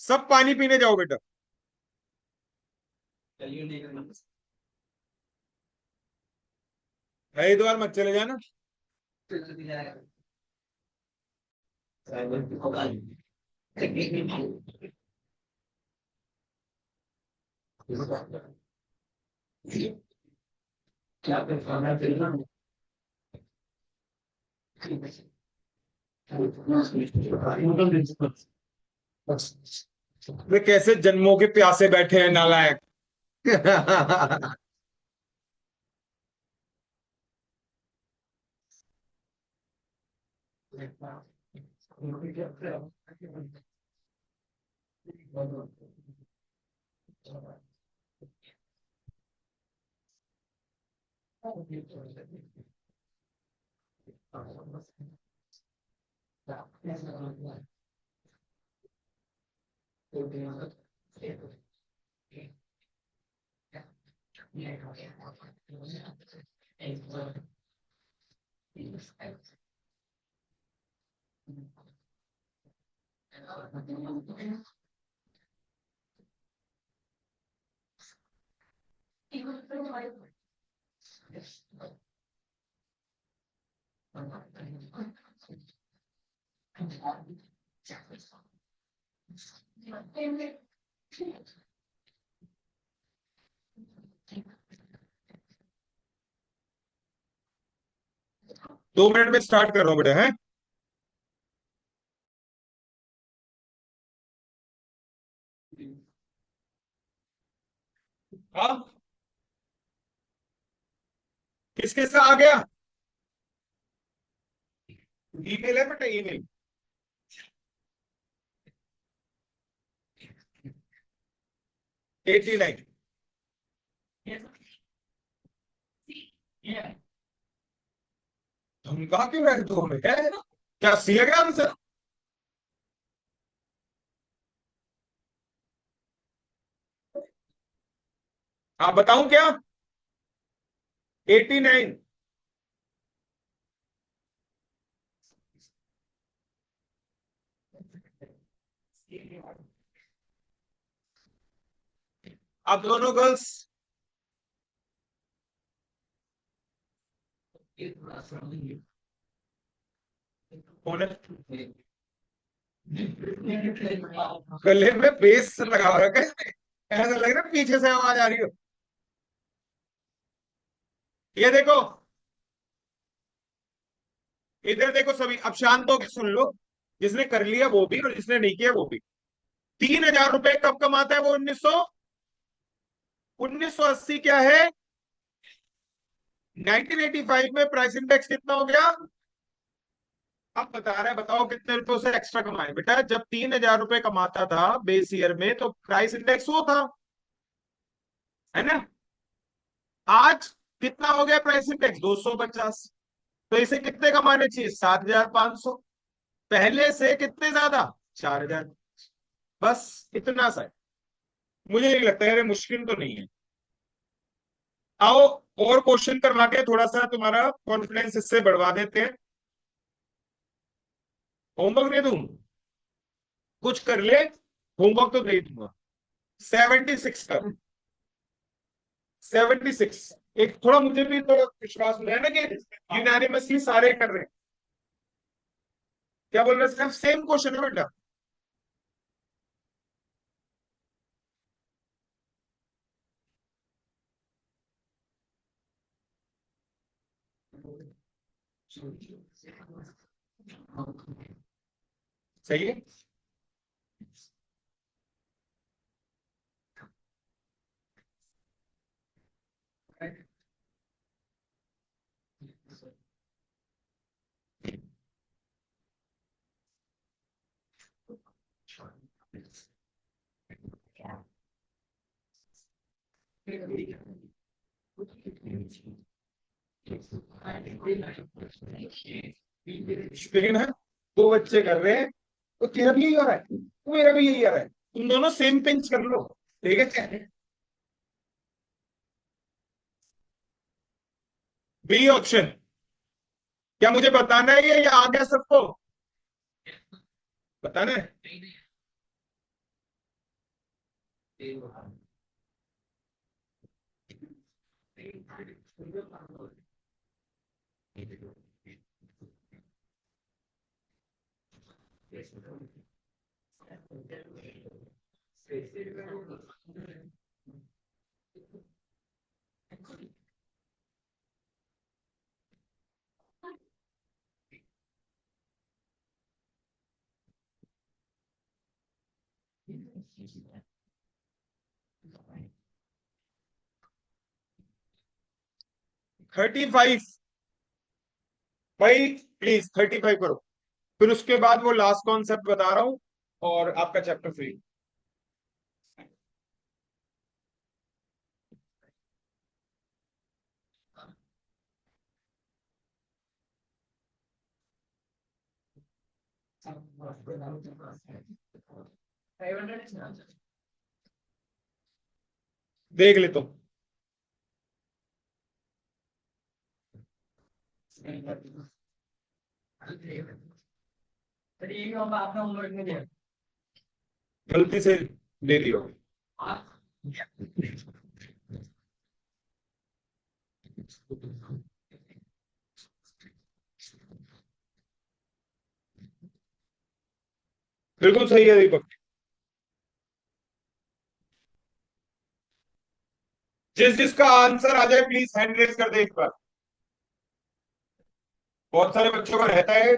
सब पानी पीने जाओ बेटा। हरिद्वार मत चले जाना। वे कैसे जन्मों के प्यासे बैठे हैं नालायक। दो मिनट में स्टार्ट कर रहा हूँ बेटा है। हाँ, किसके से आ गया? ईमेल है बेटा, ईमेल। 89। धमका क्यों रहे दो में है? क्या सी लग रहा है? आप बताऊं क्या? 89। आप दोनों गर्ल्स। कौन है? गले में बेस लगा हुआ है क्या इसने? ऐसा लग रहा है पीछे से आवाज आ रही हो। ये देखो, इधर देखो सभी, अब शांत होकर सुन लो। जिसने कर लिया वो भी और जिसने नहीं किया वो भी। 3,000 रुपए कब कमाता है वो? 1980 क्या है? 1985 में प्राइस इंडेक्स कितना हो गया? अब बता रहे हैं, बताओ कितने रुपए से एक्स्ट्रा कमाए बेटा? जब 3,000 रुपए कमाता था बेस ईयर में तो प्राइस इंडेक्स वो था, है ना? आज कितना हो गया प्राइस इंडेक्स? 250। तो इसे कितने कमाने चाहिए? 7,500। पहले से कितने ज्यादा? 4,000। बस इतना सा है। मुझे नहीं लगता यार ये मुश्किल तो नहीं है। आओ, और क्वेश्चन करवा के थोड़ा सा तुम्हारा कॉन्फिडेंस इससे बढ़वा देते हैं। होमवर्क दे दूं? कुछ कर ले, होमवर्क तो दे दूंगा। 76 का। 76। एक थोड़ा मुझे भी थोड़ा विश्वास हो रहा है ना कि यूनानिमसली सारे कर रहे हैं। क्या बोल रहे हैं? सिर्फ सेम क्वेश्चन है बेटा। सही है। लेकिन है, दो बच्चे कर रहे हैं तो तेरा भी यही हो रहा है तो मेरा भी यही हो रहा है। तुम दोनों सेम पिंच कर लो। ठीक है क्या? B option. क्या मुझे बताना है ये या आ गया सबको? बताना है। 35। भाई प्लीज 35 करो, फिर उसके बाद वो लास्ट कॉन्सेप्ट बता रहा हूं और आपका चैप्टर फ्री। देख ले तुम। गलती से दे दियो। बिल्कुल सही है दीपक। जिस जिसका आंसर आ जाए प्लीज हैंड रेज कर दे एक बार। बहुत सारे बच्चों का रहता है।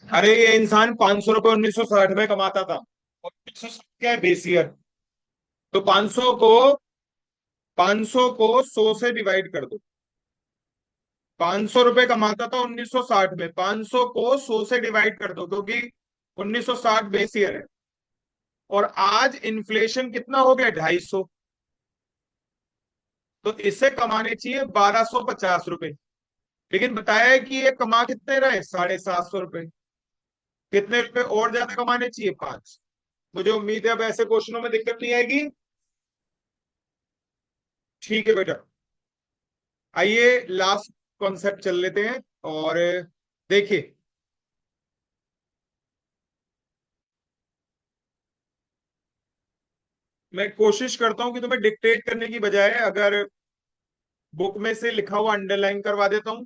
अरे ये इंसान 500 रुपये 1960 में कमाता था, और 1960 क्या है, बेस ईयर। तो 500 को 100 से डिवाइड कर दो। 500 रुपये कमाता था 1960 में, 500 को 100 से डिवाइड कर दो क्योंकि 1960 बेस ईयर है। और आज इन्फ्लेशन कितना हो गया, 250। तो इसे कमाने चाहिए 1250 रुपए, लेकिन बताया है कि ये कमा कितने रहे, 750 रुपए। कितने रुपए और ज्यादा कमाने चाहिए, 5। मुझे उम्मीद है अब ऐसे क्वेश्चनों में दिक्कत नहीं आएगी। ठीक है बेटा, आइए लास्ट कॉन्सेप्ट चल लेते हैं। और देखिए, मैं कोशिश करता हूं कि तुम्हें डिक्टेट करने की बजाय अगर बुक में से लिखा हुआ अंडरलाइन करवा देता हूं,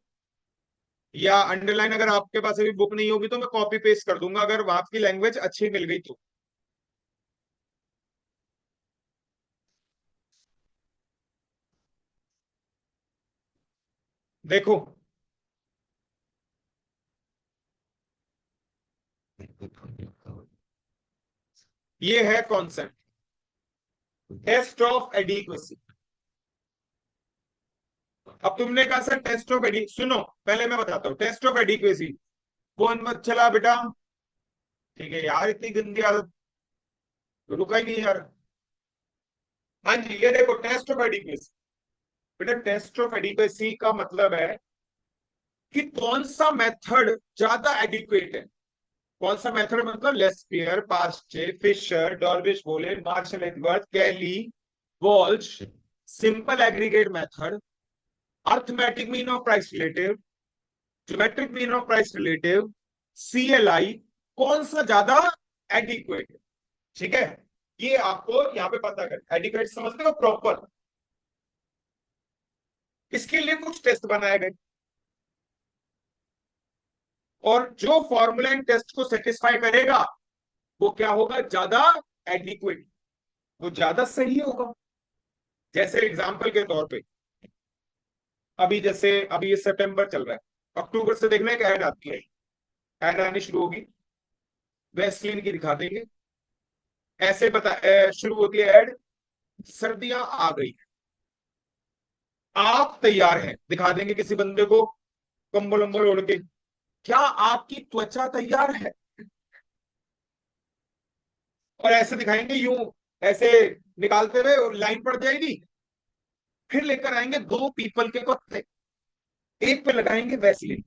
या अंडरलाइन अगर आपके पास अभी बुक नहीं होगी तो मैं कॉपी पेस्ट कर दूंगा, अगर वहां की लैंग्वेज अच्छी मिल गई तो। देखो, ये है कॉन्सेप्ट, टेस्ट ऑफ एडिक्वेसी। अब तुमने कहा सर टेस्ट ऑफ एडी, सुनो पहले मैं बताता हूँ टेस्ट ऑफ एडिक्वेसी कौन मत चला बेटा। ठीक है यार, इतनी गंदी आदत, तो रुका ही नहीं यार। हाँ जी, ये देखो टेस्ट ऑफ एडिक्वेसी। बेटा टेस्ट ऑफ एडिक्वेसी का मतलब है कि कौन सा मेथड ज्यादा एडिक्वेट है। कौन सा मेथड मतलब Laspeyres, पास्चे, Fisher, Dorbish Bowley, Marshall Edward, Kelly, Walsh, simple aggregate method, arithmetic mean of price relative, geometric mean of price relative, CLI, कौन सा ज्यादा एडिक्वेट। ठीक है, ये आपको यहाँ पे पता कर, एडिक्वेट समझते हो प्रॉपर। इसके लिए कुछ टेस्ट बनाए गए, और जो फॉर्मूला इन टेस्ट को सेटिस्फाई करेगा वो क्या होगा, ज्यादा एडिक्वेट, वो ज्यादा सही होगा। जैसे एग्जाम्पल के तौर पे, अभी जैसे अभी ये सितंबर चल रहा है, अक्टूबर से देखना एक ऐड आती है, ऐड आनी शुरू होगी, वैसलीन की दिखा देंगे। ऐसे बता शुरू होती है ऐड, सर्दियां आ गई, आप तैयार हैं, दिखा देंगे किसी बंदे को, कंबल उम्बल ओढ़ के। क्या आपकी त्वचा तैयार है? और ऐसे दिखाएंगे यूं, ऐसे निकालते हुए, और लाइन पड़ जाएगी। फिर लेकर आएंगे दो पीपल के पत्ते, एक पे लगाएंगे वैसलीन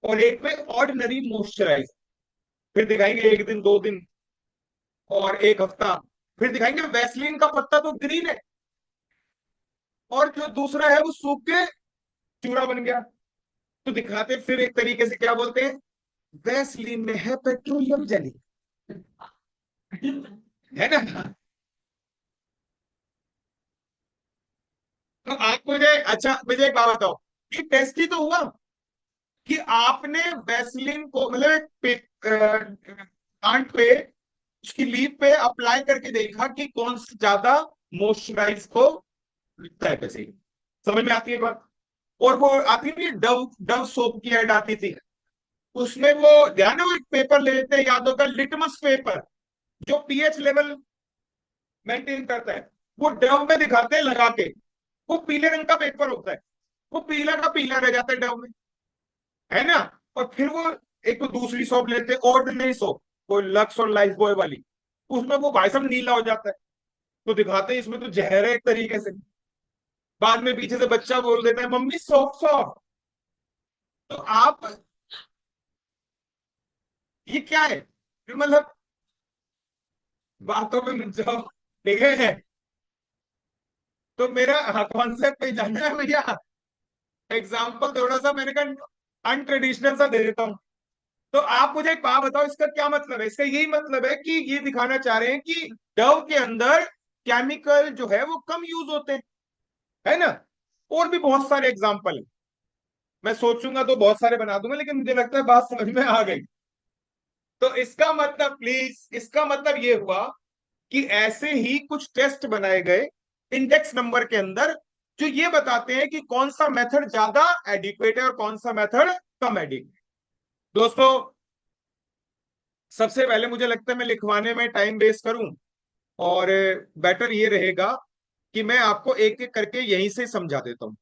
और एक पे ऑर्डिनरी मॉइस्चराइजर। फिर दिखाएंगे एक दिन, दो दिन, और एक हफ्ता। फिर दिखाएंगे वैसलीन का पत्ता तो ग्रीन है, और जो दूसरा है वो सूख के चूड़ा बन गया। तो दिखाते फिर एक तरीके से, क्या बोलते हैं, वैसलीन में है पेट्रोलियम जेली, है ना। तो आप मुझे, अच्छा मुझे एक बात बताओ, ये टेस्ट ही तो हुआ कि आपने वैसलीन को, मतलब एक प्लांट पे, उसकी लीफ पे अप्लाई करके देखा कि कौन सा ज्यादा मॉइस्चराइज को दिखता है वैसे ही। समझ में आती है बात। और वो आती थी डव, डव सोप की ऐड आती थी, उसमें वो ध्यान है, वो एक पेपर ले लेते हैं, याद होगा, लिटमस पेपर, जो पीएच लेवल मेंटेन करता है, वो डव में दिखाते हैं लगा के। वो पीले रंग का पेपर होता है, वो पीला का पीला रह जाता है डव में, है ना। और फिर वो एक तो दूसरी सोप लेते हैं, ऑर्डिनरी सोप, कोई लक्स और लाइफ बॉय वाली, उसमें वो भाई साहब नीला हो जाता है। तो दिखाते हैं इसमें तो जहर है एक तरीके से। बाद में पीछे से बच्चा बोल देता है मम्मी सॉफ्ट सॉफ्ट। तो आप, ये क्या है फिर, मतलब बातों में मत जाओ, ठीक है। तो मेरा कॉन्सेप्ट पे जानना है भैया, एग्जाम्पल थोड़ा सा मैंने कहा अनट्रेडिशनल सा दे देता हूँ। तो आप मुझे एक बात बताओ, इसका क्या मतलब है? इसका यही मतलब है कि ये दिखाना चाह रहे हैं कि डव के अंदर केमिकल जो है वो कम यूज होते हैं, है ना। और भी बहुत सारे एग्जाम्पल है, मैं सोचूंगा तो बहुत सारे बना दूंगा, लेकिन मुझे लगता है बात समझ में आ गई। तो इसका मतलब, प्लीज, इसका मतलब ये हुआ कि ऐसे ही कुछ टेस्ट बनाए गए इंडेक्स नंबर के अंदर, जो ये बताते हैं कि कौन सा मेथड ज्यादा एडिक्वेट है और कौन सा मेथड कम एडिक्वेट। दोस्तों, सबसे पहले मुझे लगता है मैं लिखवाने में टाइम वेस्ट करूं, और बेटर ये रहेगा कि मैं आपको एक एक करके यहीं से समझा देता हूं।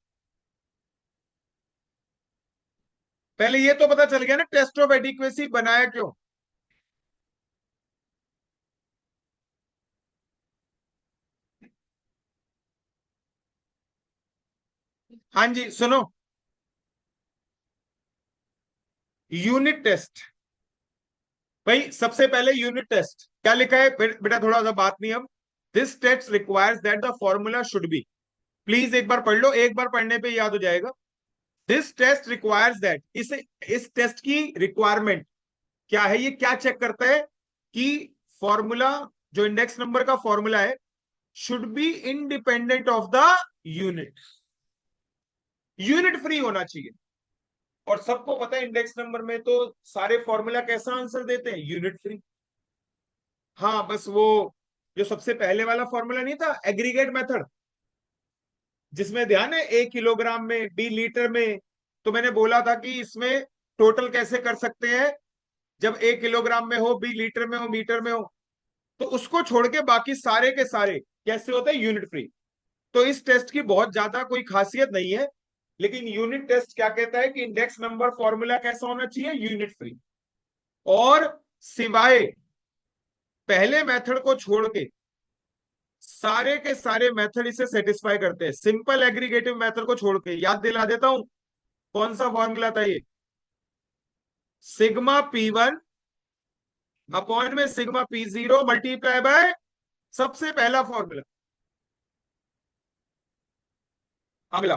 पहले ये तो पता चल गया ना टेस्ट ऑफ एडिक्वेसी बनाया क्यों। हाँ जी, सुनो, यूनिट टेस्ट। भाई सबसे पहले यूनिट टेस्ट क्या लिखा है बेटा, थोड़ा सा बात नहीं अब। This test requires that the formula should be, please एक बार पढ़ लो, एक बार पढ़ने पे याद हो जाएगा। दिस टेस्ट रिक्वायर्स दैट, इस टेस्ट की रिक्वायरमेंट क्या है, ये क्या चेक करता है कि फॉर्मूला, जो इंडेक्स नंबर का फॉर्मूला है, should be independent of the unit, unit free होना चाहिए। और सबको पता है इंडेक्स नंबर में तो सारे फॉर्मूला कैसा आंसर देते हैं, यूनिट फ्री। हाँ, बस वो जो सबसे पहले वाला फॉर्मूला नहीं था, एग्रीगेट मेथड, जिसमें ध्यान है ए किलोग्राम में, बी लीटर में, तो मैंने बोला था कि इसमें टोटल कैसे कर सकते हैं, जब ए किलोग्राम में हो, बी लीटर में हो, मीटर में हो। तो उसको छोड़ के बाकी सारे के सारे कैसे होते हैं, यूनिट फ्री। तो इस टेस्ट की बहुत ज्यादा कोई खासियत नहीं है, लेकिन यूनिट टेस्ट क्या कहता है कि इंडेक्स नंबर फॉर्मूला कैसा होना चाहिए, यूनिट फ्री। और सिवाय पहले मेथड को छोड़ के सारे के सारे मेथड इसे सेटिस्फाई करते हैं, सिंपल एग्रीगेटिव मेथड को छोड़ के। याद दिला देता हूं कौन सा फॉर्मूला था ये, सिग्मा P1 अपॉन में सिग्मा P0 मल्टीप्लाई बाय, सबसे पहला फॉर्मूला। अगला,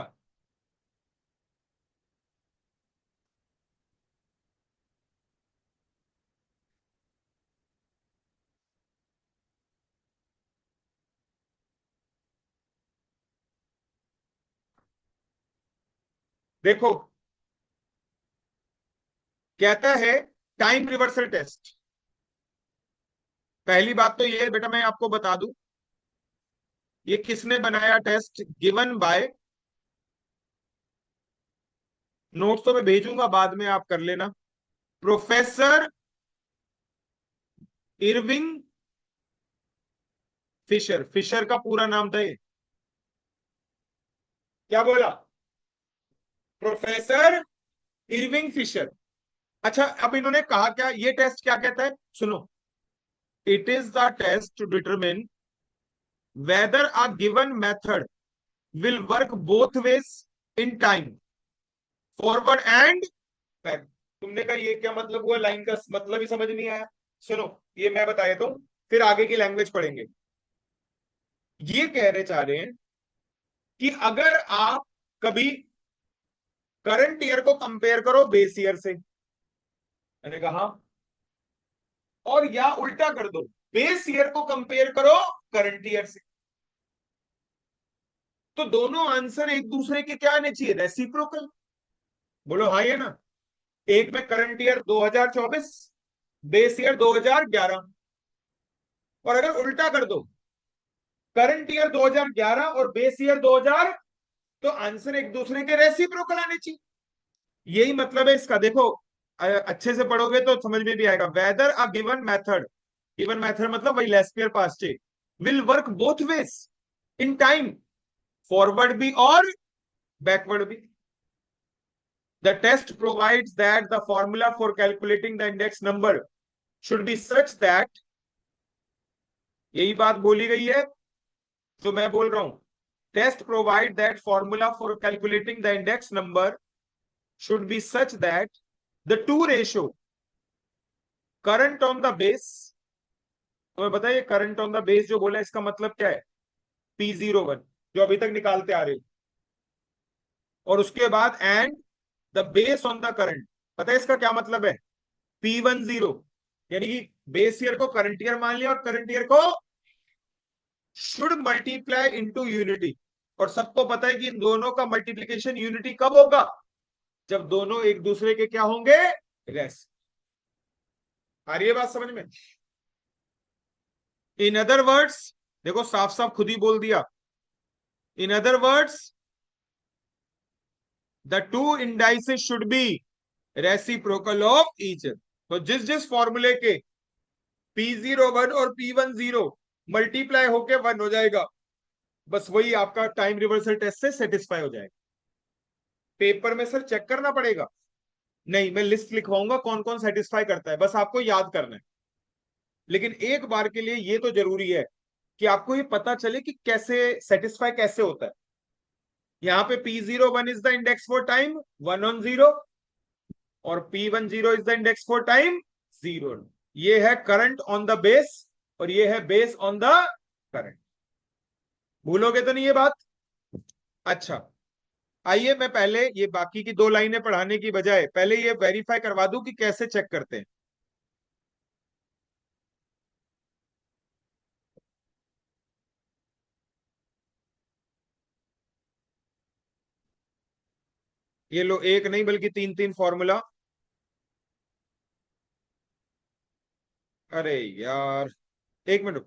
देखो, कहता है टाइम रिवर्सल टेस्ट। पहली बात तो ये है बेटा, मैं आपको बता दूं, ये किसने बनाया टेस्ट, गिवन बाय, नोट्स तो मैं भेजूंगा बाद में, आप कर लेना, प्रोफेसर इरविंग फिशर। फिशर का पूरा नाम था ये, क्या बोला, प्रोफेसर इरविंग फिशर। अच्छा, अब इन्होंने कहा क्या, ये टेस्ट क्या कहता है, सुनो। It is the test to determine whether a given method will work both ways in time, forward and back. तुमने कहा ये क्या मतलब हुआ, लाइन का मतलब ही समझ नहीं आया। सुनो, ये मैं बता देता हूं, फिर आगे की लैंग्वेज पढ़ेंगे। ये कह रहे चाह रहे हैं कि अगर आप कभी करंट ईयर को कंपेयर करो बेस ईयर से, मैंने कहा, और या उल्टा कर दो, बेस ईयर को कंपेयर करो करंट ईयर से, तो दोनों आंसर एक दूसरे के क्या आने चाहिए, रेसिप्रोकल। बोलो हाँ या ना। एक में करंट ईयर 2024, बेस ईयर 2011, और अगर उल्टा कर दो, करंट ईयर 2011 और बेस ईयर 2000, तो आंसर एक दूसरे के रेसिप्रोकल आने चाहिए। यही मतलब है इसका, देखो अच्छे से पढ़ोगे तो समझ में भी आएगा। Whether a given method, given method मतलब वही Laspeyres Paasche, will work both ways in time, forward भी और बैकवर्ड भी। The test provides that the formula for calculating the index number should be such that, यही बात बोली गई है जो मैं बोल रहा हूं। Test provide that formula for calculating the index number should be such that the two ratio current on the base, तो बताइए करंट ऑन द बेस जो बोला इसका मतलब क्या है, P01 जो अभी तक निकालते आ रहे हो, और उसके बाद and the base on the current, पता है इसका क्या मतलब है, P10, यानी कि बेस ईयर को करंट ईयर मान लिया और करंट ईयर को शुड मल्टीप्लाई इनटू यूनिटी। और सबको पता है कि इन दोनों का मल्टीप्लीकेशन यूनिटी कब होगा, जब दोनों एक दूसरे के क्या होंगे, रेस। आ रही है बात समझ में। इन अदर वर्ड्स, देखो साफ साफ खुद ही बोल दिया, in other words the two indices should be reciprocal of each. तो जिस जिस फॉर्मूले के P01 और P10 मल्टीप्लाई होके 1 हो जाएगा, बस वही आपका टाइम रिवर्सल टेस्ट से सेटिस्फाई हो जाएगा। पेपर में सर चेक करना पड़ेगा, नहीं मैं लिस्ट लिखवाऊंगा कौन कौन सेटिस्फाई करता है, बस आपको याद करना है। लेकिन एक बार के लिए ये तो जरूरी है कि आपको ये पता चले कि कैसे सेटिस्फाई कैसे होता है। यहाँ पे P01 is the index for time 1 on 0, और P10 is the index for time 0। ये है करंट ऑन द बेस, और ये है बेस ऑन द करंट। भूलोगे तो नहीं ये बात। अच्छा, आइए मैं पहले ये बाकी की 2 लाइनें पढ़ाने की बजाय पहले ये वेरीफाई करवा दूं कि कैसे चेक करते हैं। ये लो, एक नहीं बल्कि 3 3 फॉर्मूला। अरे यार, एक मिनट।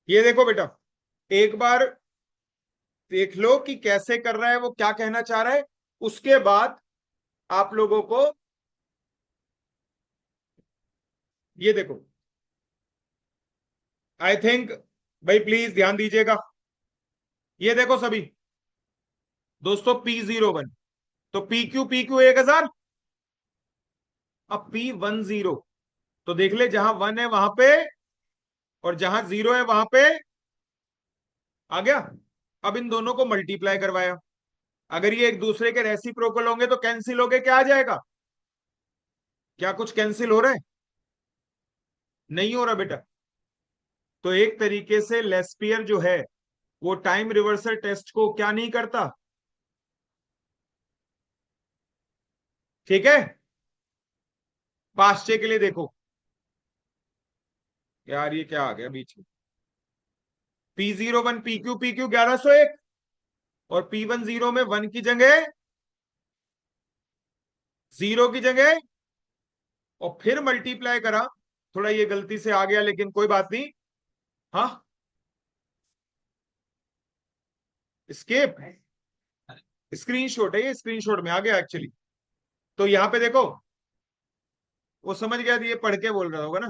ये देखो बेटा, एक बार देख लो कि कैसे कर रहा है, वो क्या कहना चाह रहा है, उसके बाद आप लोगों को ये देखो, आई थिंक, भाई प्लीज ध्यान दीजिएगा। ये देखो सभी दोस्तों, P01, तो PQ 1000, अब P10, तो देख ले जहां 1 है वहां पे, और जहां 0 है वहां पे आ गया। अब इन दोनों को मल्टीप्लाई करवाया, अगर ये एक दूसरे के रेसिप्रोकल होंगे तो कैंसिल होके क्या आ जाएगा, क्या कुछ कैंसिल हो रहा है, नहीं हो रहा बेटा। तो एक तरीके से लेस्पियर जो है वो टाइम रिवर्सल टेस्ट को क्या नहीं करता, ठीक है। पास्चे के लिए देखो, यार ये क्या आ गया बीच में, P01 PQ 1101, और P10 में 1 की जगह 0 की जगह, और फिर मल्टीप्लाई करा। थोड़ा ये गलती से आ गया लेकिन कोई बात नहीं। हाँ, स्केप स्क्रीनशॉट है, ये स्क्रीनशॉट में आ गया एक्चुअली। तो यहां पे देखो, वो समझ गया, ये पढ़ के बोल रहा होगा ना।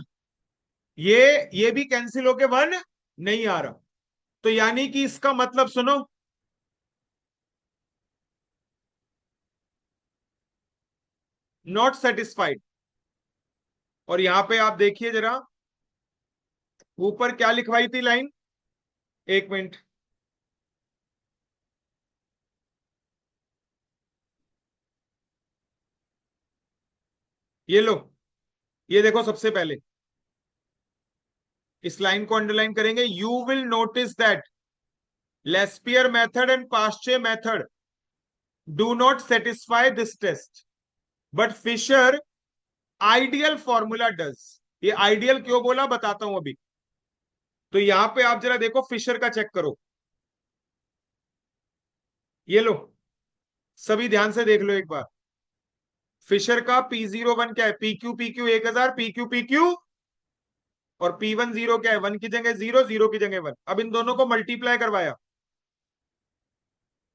ये भी कैंसिल होके 1 नहीं आ रहा, तो यानी कि इसका मतलब सुनो, नॉट सेटिस्फाइड। और यहां पे आप देखिए जरा, ऊपर क्या लिखवाई थी लाइन, एक मिनट, ये लो, ये देखो सबसे पहले इस लाइन को अंडरलाइन करेंगे, you will notice that Laspeyres method and Paasche method do not satisfy this test, but Fisher ideal formula does. ये आइडियल क्यों बोला बताता हूं अभी। तो यहां पे आप जरा देखो, फिशर का चेक करो, ये लो, सभी ध्यान से देख लो एक बार। फिशर का P01 क्या है, PQ 1000, PQ और P10 क्या है, 1 की जगह 0, 0 की जगह 1। अब इन दोनों को मल्टीप्लाई करवाया,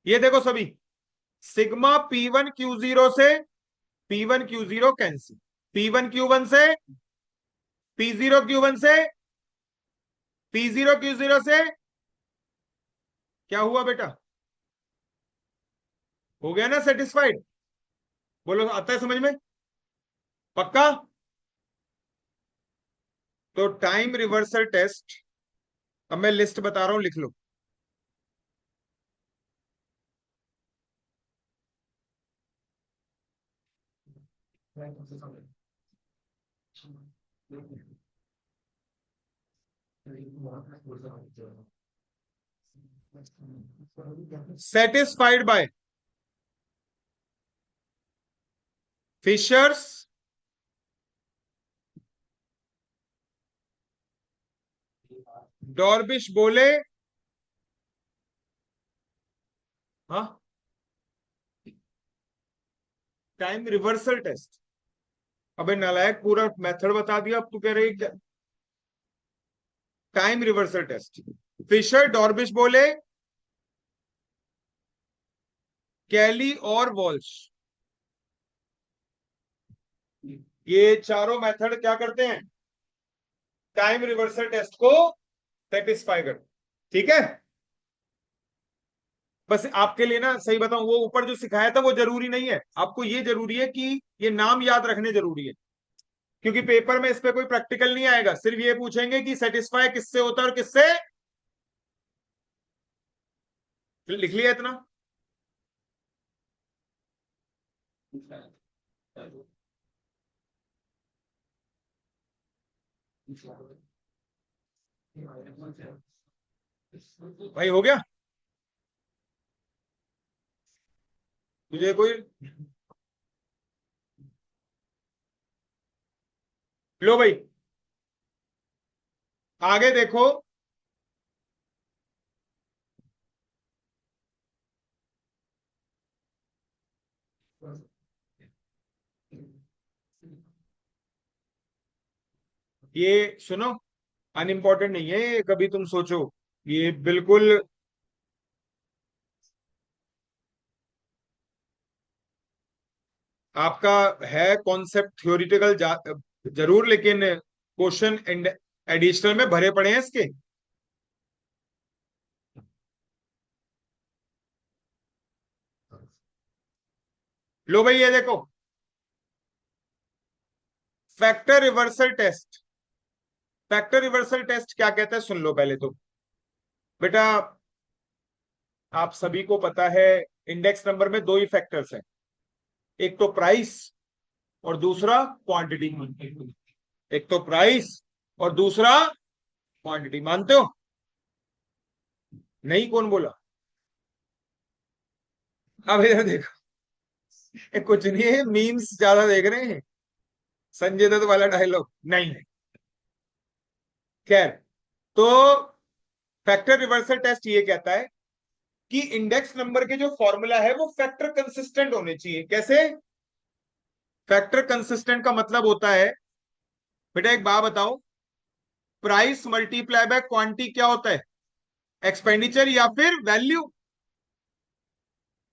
ये देखो सभी, सिग्मा P1 Q0 से P1 Q0 cancel, P1 Q1 से P0 Q1 से P0 Q0 से, क्या हुआ बेटा, हो गया ना सेटिस्फाइड। बोलो आता है समझ में, पक्का। तो टाइम रिवर्सल टेस्ट, अब मैं लिस्ट बता रहा हूं, लिख लो। सेटिस्फाइड बाय फिशर्स डॉर्बिश बोले, हाँ, टाइम रिवर्सल टेस्ट। अबे नालायक, पूरा मेथड बता दिया, अब तू कह रही क्या। टाइम रिवर्सल टेस्ट, फिशर डॉर्बिश बोले, कैली और वॉल्श, ये चारों मेथड क्या करते हैं, टाइम रिवर्सल टेस्ट को सेटिस्फाई करते, ठीक है। बस आपके लिए ना सही बताऊं, वो ऊपर जो सिखाया था वो जरूरी नहीं है, आपको ये जरूरी है कि ये नाम याद रखने जरूरी है, क्योंकि पेपर में इस पे कोई प्रैक्टिकल नहीं आएगा, सिर्फ ये पूछेंगे कि सेटिस्फाई किससे होता है और किससे। लिख लिया इतना। भाई हो गया, तुझे कोई, लो भाई, आगे देखो। ये सुनो, अनइम्पोर्टेंट नहीं है ये, कभी तुम सोचो, ये बिल्कुल आपका है कॉन्सेप्ट थ्योरिटिकल जरूर, लेकिन क्वेश्चन एडिशनल में भरे पड़े हैं इसके। लो भाई ये देखो, factor reversal test. Factor reversal test क्या कहता है सुन लो पहले तो, बेटा आप सभी को पता है, इंडेक्स नंबर में दो ही फैक्टर्स हैं, एक तो प्राइस और दूसरा क्वांटिटी। एक तो प्राइस और दूसरा क्वांटिटी, मानते हो, नहीं कौन बोला। अब इधर देखो, ये कुछ नहीं है, मीम्स ज्यादा देख रहे हैं, संजय दत्त वाला डायलॉग नहीं। खैर, तो फैक्टर रिवर्सल टेस्ट ये कहता है कि इंडेक्स नंबर के जो फॉर्मूला है वो फैक्टर कंसिस्टेंट होने चाहिए। कैसे, फैक्टर कंसिस्टेंट का मतलब होता है, बेटा एक बात बताओ, प्राइस मल्टीप्लाई बाय क्वांटिटी क्या होता है, एक्सपेंडिचर या फिर वैल्यू।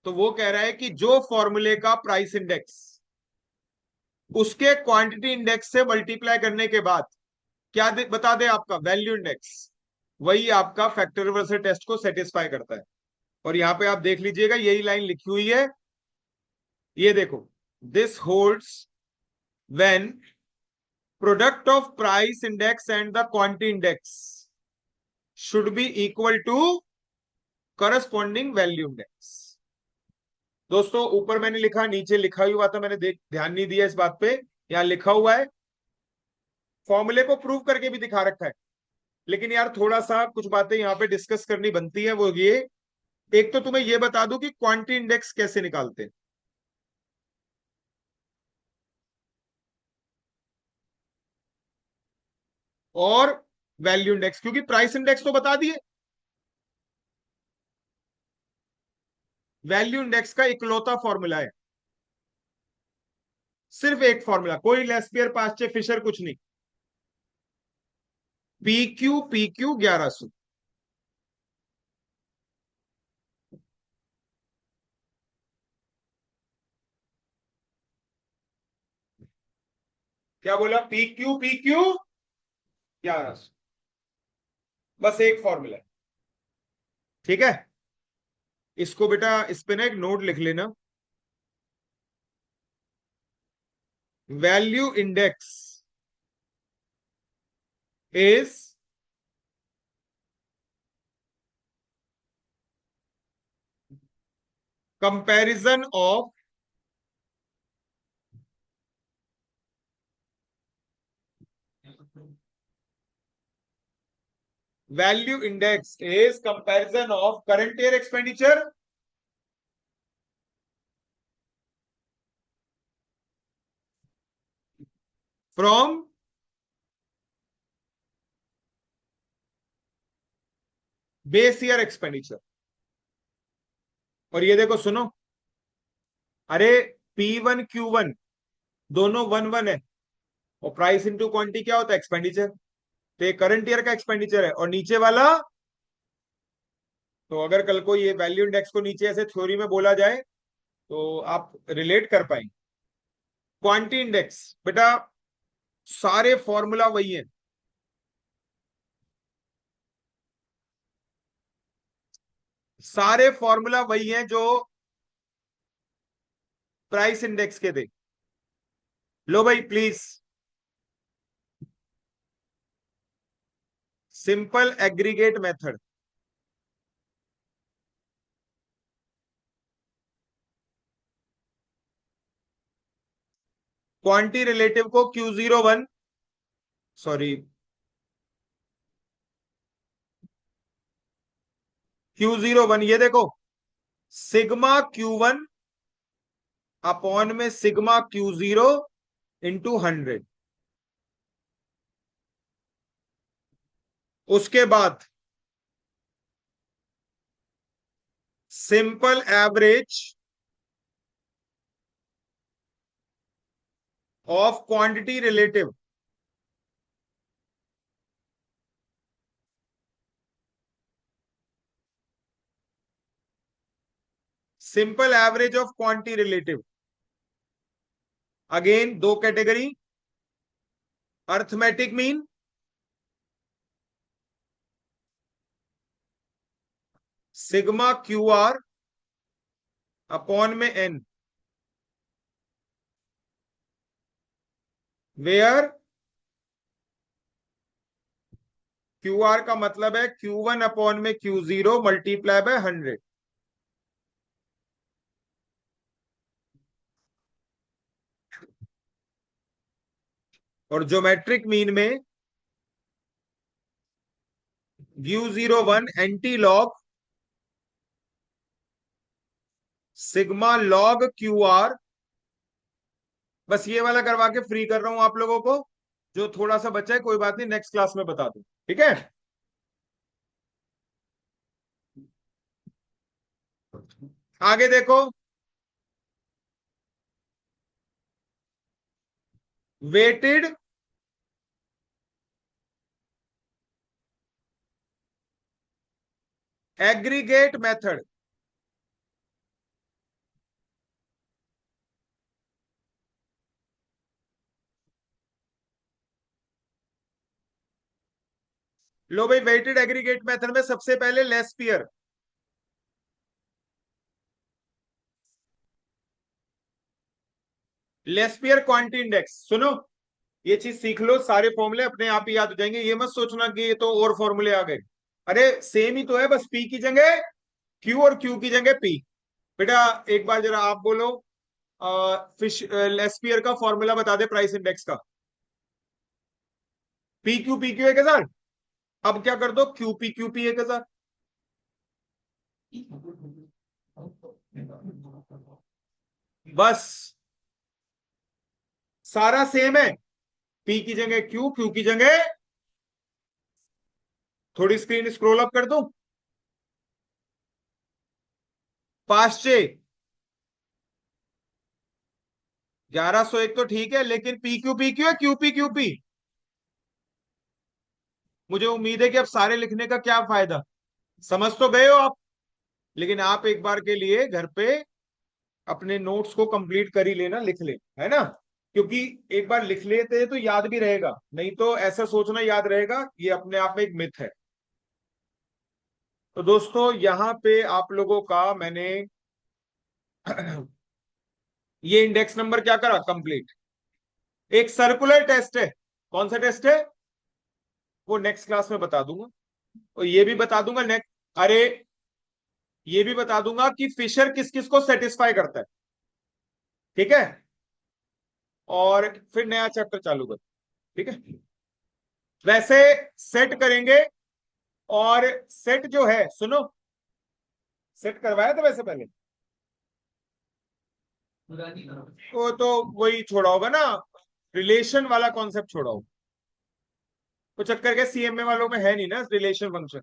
तो वो कह रहा है कि जो फॉर्मूले का प्राइस इंडेक्स उसके क्वांटिटी इंडेक्स से मल्टीप्लाई करने के बाद क्या बता दे आपका वैल्यू इंडेक्स, वही आपका फैक्टर रिवर्सल टेस्ट को सेटिस्फाई करता है। और यहां पे आप देख लीजिएगा यही लाइन लिखी हुई है, ये देखो, this holds when product of price index and the quantity index should be equal to corresponding value index. दोस्तों ऊपर मैंने लिखा, नीचे लिखा ही हुआ था, मैंने ध्यान नहीं दिया इस बात पे, यहां लिखा हुआ है, फॉर्मूले को प्रूव करके भी दिखा रखा है, लेकिन यार थोड़ा सा कुछ बातें यहाँ पे डिस्कस करनी बनती है, वो ये, एक तो तुम्हें ये बता दूं कि क्वांटिटी इंडेक्स कैसे निकालते हैं, और वैल्यू इंडेक्स, क्योंकि प्राइस इंडेक्स तो बता दिए, वैल्यू इंडेक्स का इकलौता फॉर्मूला है, सिर्फ एक फॉर्मूला, कोई लेस्पियर पास्चे फिशर कुछ नहीं, पी क्यू 1100। क्या बोला? पी क्यू 1100, बस एक फॉर्मूला है। ठीक है, इसको बेटा इस पे ना एक नोट लिख लेना, value index is comparison of value index is comparison of current year expenditure from base year expenditure. और ये देखो सुनो, अरे P1 Q1 दोनों वन वन है, और प्राइस इंटू क्वांटिटी क्या होता है? एक्सपेंडिचर। तो ये करंट ईयर का एक्सपेंडिचर है, और नीचे वाला, तो अगर कल को ये वैल्यू इंडेक्स को नीचे ऐसे थ्योरी में बोला जाए तो आप रिलेट कर पाएंगे। क्वांटिटी इंडेक्स बेटा सारे फॉर्मूला वही है, सारे फॉर्मूला वही है जो प्राइस इंडेक्स के थे। लो भाई please, simple aggregate method, quantity relative को Q01, सॉरी Q01, ये देखो, σQ1 अपॉन में σQ0 इंटू 100। उसके बाद simple average of quantity relative, simple average of quantity relative, again दो category, arithmetic mean, σQR upon में N, वेयर QR का मतलब है Q1 अपॉन में Q0 मल्टीप्लाई बाय 100। और ज्योमेट्रिक मीन में Q01 anti log sigma log QR। बस ये वाला करवा के फ्री कर रहा हूं आप लोगों को, जो थोड़ा सा बचा है कोई बात नहीं, नेक्स्ट क्लास में बता दूं, ठीक है। आगे देखो, वेटेड एग्रीगेट मेथड, लो भाई, वेटेड एग्रीगेट मेथड में सबसे पहले लेस्पियर, लेस्पियर क्वांटी इंडेक्स, सुनो ये चीज सीख लो, सारे फॉर्मूले अपने आप ही याद हो जाएंगे, ये मत सोचना कि ये तो और फॉर्मूले आ गए। अरे सेम ही तो है, बस पी की जगह क्यू और क्यू की जगह पी। बेटा एक बार जरा आप बोलो, फिश लेस्पियर का फॉर्मूला बता दे प्राइस इंडेक्स का। P Q 1000। अब क्या कर दो, क्यू पी 1000। बस सारा सेम है, पी की जगह क्यू, क्यू की जगह, थोड़ी स्क्रीन स्क्रॉल अप कर दूं, पास्चे 1101 तो ठीक है, लेकिन पी क्यू है, क्यू पी। मुझे उम्मीद है कि अब सारे लिखने का क्या फायदा, समझ तो गए हो आप। लेकिन आप एक बार के लिए घर पे अपने नोट्स को कंप्लीट कर ही लेना, लिख ले, है ना, क्योंकि एक बार लिख लेते हैं तो याद भी रहेगा, नहीं तो ऐसा सोचना याद रहेगा, ये अपने आप में एक मिथ है। तो दोस्तों यहाँ पे आप लोगों का मैंने ये इंडेक्स नंबर क्या करा, कंप्लीट। एक सर्कुलर टेस्ट है, कौन सा टेस्ट है, वो नेक्स्ट क्लास में बता दूंगा। और ये भी बता दूंगा नेक्स्ट, अरे ये भी बता दूंगा कि फिशर किस किस को सेटिस्फाई करता है, ठीक है। और फिर नया चैप्टर चालू कर, ठीक है। वैसे सेट करेंगे, और सेट जो है सुनो, सेट करवाया था वैसे पहले, वो तो वही छोड़ा होगा ना, रिलेशन वाला कॉन्सेप्ट छोड़ा होगा, वो चक्कर के सीएमए वालों में है नहीं ना रिलेशन फंक्शन,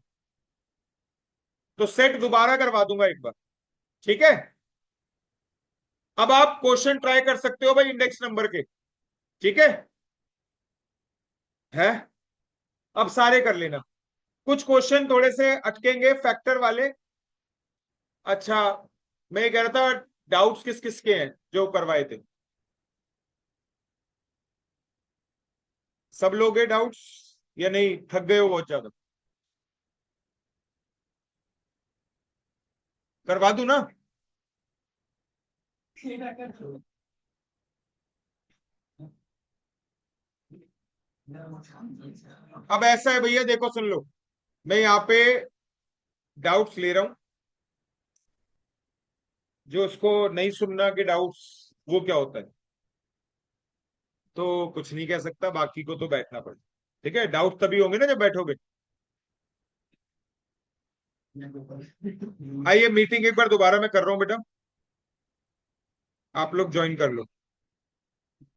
तो सेट दोबारा करवा दूंगा एक बार, ठीक है। अब आप क्वेश्चन ट्राई कर सकते हो भाई इंडेक्स नंबर के, ठीक है। अब सारे कर लेना, कुछ क्वेश्चन थोड़े से अटकेंगे फैक्टर वाले। अच्छा, मैं ये कह रहा था, डाउट्स किस किस के हैं जो करवाए थे, सब लोग हैं डाउट्स, या नहीं थक गए हो बहुत ज्यादा, करवा दूं ना। अब ऐसा है भैया, देखो सुन लो, मैं यहाँ पे डाउट्स ले रहा हूं, जो उसको नहीं सुनना के डाउट्स, वो क्या होता है, तो कुछ नहीं कह सकता, बाकी को तो बैठना पड़ेगा, ठीक है। डाउट तभी होंगे ना जब बैठोगे। आइए मीटिंग एक बार दोबारा मैं कर रहा हूँ बेटा, आप लोग ज्वाइन कर लो।